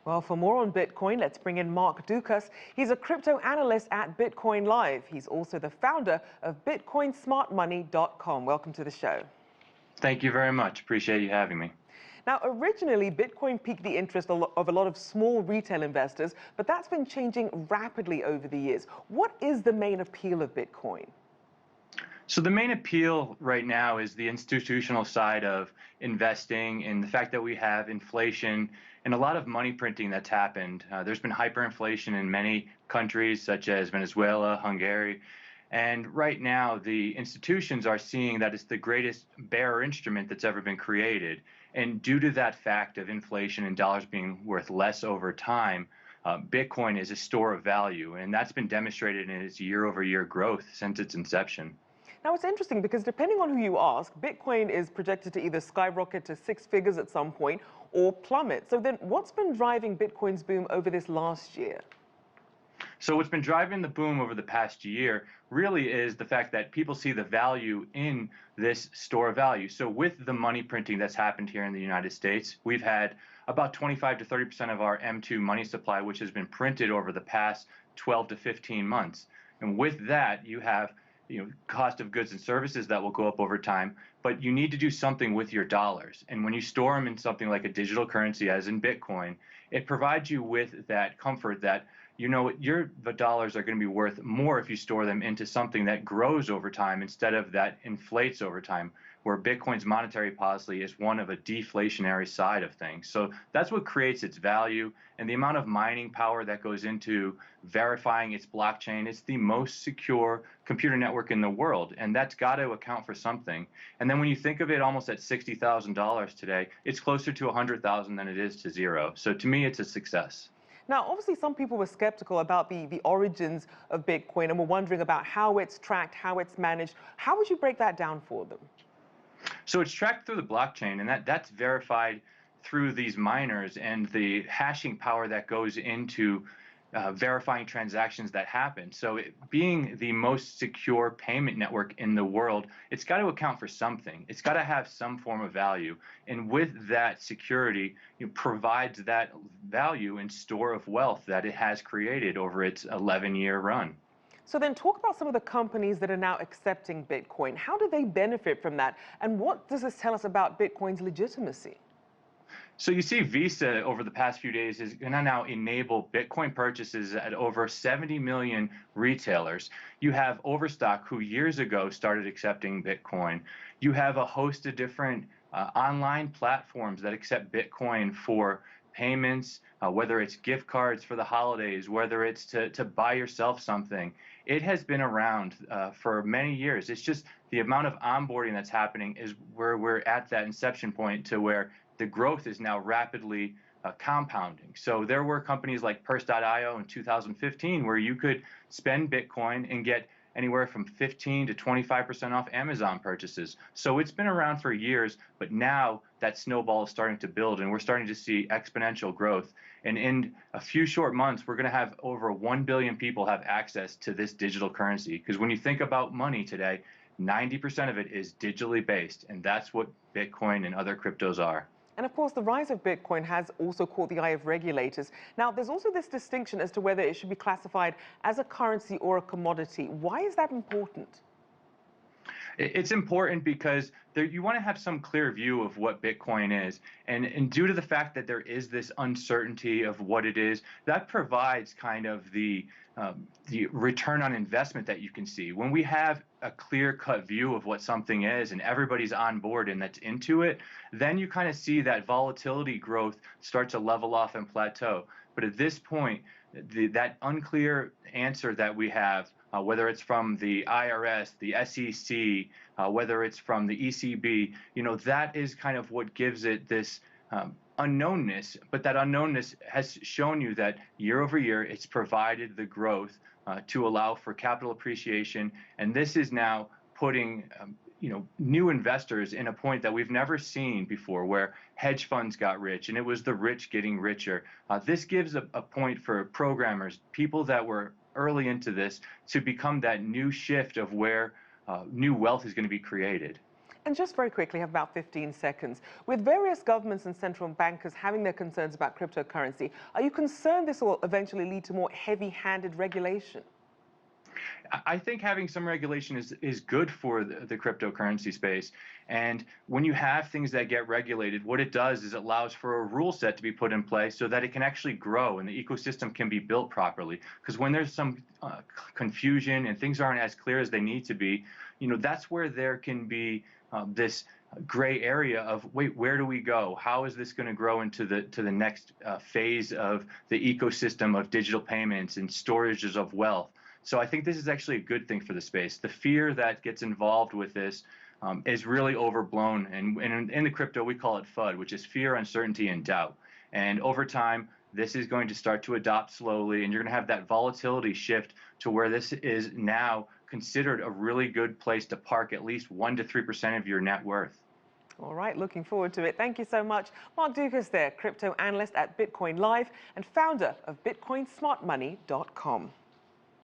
Well, for more on Bitcoin, let's bring in Mark Dukas. He's a crypto analyst at Bitcoin Live. He's also the founder of BitcoinSmartMoney.com. Welcome to the show. Thank you very much. Appreciate you having me. Now, originally, Bitcoin piqued the interest of a lot of small retail investors, but that's been changing rapidly over the years. What is the main appeal of Bitcoin? So the main appeal right now is the institutional side of investing and the fact that we have inflation and a lot of money printing that's happened. There's been hyperinflation in many countries such as Venezuela, Hungary. And right now, the institutions are seeing that it's the greatest bearer instrument that's ever been created. And due to that fact of inflation and dollars being worth less over time, Bitcoin is a store of value. And that's been demonstrated in its year-over-year growth since its inception. Now, it's interesting because depending on who you ask, Bitcoin is projected to either skyrocket to six figures at some point or plummet. So then what's been driving Bitcoin's boom over this last year? So what's been driving the boom over the past year really is the fact that people see the value in this store of value. So with the money printing that's happened here in the United States, we've had about 25 to 30% of our M2 money supply, which has been printed over the past 12 to 15 months. And with that, you have cost of goods and services that will go up over time, but you need to do something with your dollars. And when you store them in something like a digital currency, as in Bitcoin, it provides you with that comfort that the dollars are going to be worth more if you store them into something that grows over time instead of that inflates over time, where Bitcoin's monetary policy is one of a deflationary side of things. So that's what creates its value, and the amount of mining power that goes into verifying its blockchain. It's the most secure computer network in the world, and that's got to account for something. And then when you think of it almost at $60,000 today, it's closer to 100,000 than it is to zero. So to me, it's a success. Now, obviously, some people were skeptical about the origins of Bitcoin and were wondering about how it's tracked, how it's managed. How would you break that down for them? So it's tracked through the blockchain, and that's verified through these miners and the hashing power that goes into verifying transactions that happen. So being the most secure payment network in the world, it's got to account for something. It's got to have some form of value. And with that security, it provides that value and store of wealth that it has created over its 11-year run. So then talk about some of the companies that are now accepting Bitcoin. How do they benefit from that? And what does this tell us about Bitcoin's legitimacy? So you see Visa over the past few days is going to now enable Bitcoin purchases at over 70 million retailers. You have Overstock, who years ago started accepting Bitcoin. You have a host of different online platforms that accept Bitcoin for payments, whether it's gift cards for the holidays, whether it's to buy yourself something. It has been around for many years. It's just the amount of onboarding that's happening is where we're at that inception point to where the growth is now rapidly compounding. So there were companies like Purse.io in 2015 where you could spend Bitcoin and get anywhere from 15 to 25% off Amazon purchases. So it's been around for years, but now that snowball is starting to build and we're starting to see exponential growth. And in a few short months, we're going to have over 1 billion people have access to this digital currency. Because when you think about money today, 90% of it is digitally based, and that's what Bitcoin and other cryptos are. And of course, the rise of Bitcoin has also caught the eye of regulators. Now, there's also this distinction as to whether it should be classified as a currency or a commodity. Why is that important? It's important because you want to have some clear view of what Bitcoin is. And due to the fact that there is this uncertainty of what it is, that provides kind of the return on investment that you can see. When we have a clear-cut view of what something is and everybody's on board and that's into it, then you kind of see that volatility growth start to level off and plateau. But at this point, that unclear answer that we have, whether it's from the IRS, the SEC, whether it's from the ECB, that is kind of what gives it this unknownness. But that unknownness has shown you that year over year, it's provided the growth to allow for capital appreciation. And this is now putting new investors in a point that we've never seen before, where hedge funds got rich and it was the rich getting richer. This gives a point for programmers, people that were early into this, to become that new shift of where new wealth is going to be created. And just very quickly, have about 15 seconds. With various governments and central bankers having their concerns about cryptocurrency, are you concerned this will eventually lead to more heavy-handed regulation? I think having some regulation is good for the cryptocurrency space. And when you have things that get regulated, what it does is it allows for a rule set to be put in place so that it can actually grow and the ecosystem can be built properly. Because when there's some confusion and things aren't as clear as they need to be, that's where there can be this gray area of, wait, where do we go? How is this going to grow into the next phase of the ecosystem of digital payments and storages of wealth? So I think this is actually a good thing for the space. The fear that gets involved with this is really overblown. And in the crypto, we call it FUD, which is fear, uncertainty, and doubt. And over time, this is going to start to adopt slowly, and you're going to have that volatility shift to where this is now considered a really good place to park at least 1 to 3% of your net worth. All right, looking forward to it. Thank you so much. Mark Dukas there, crypto analyst at Bitcoin Live and founder of BitcoinSmartMoney.com.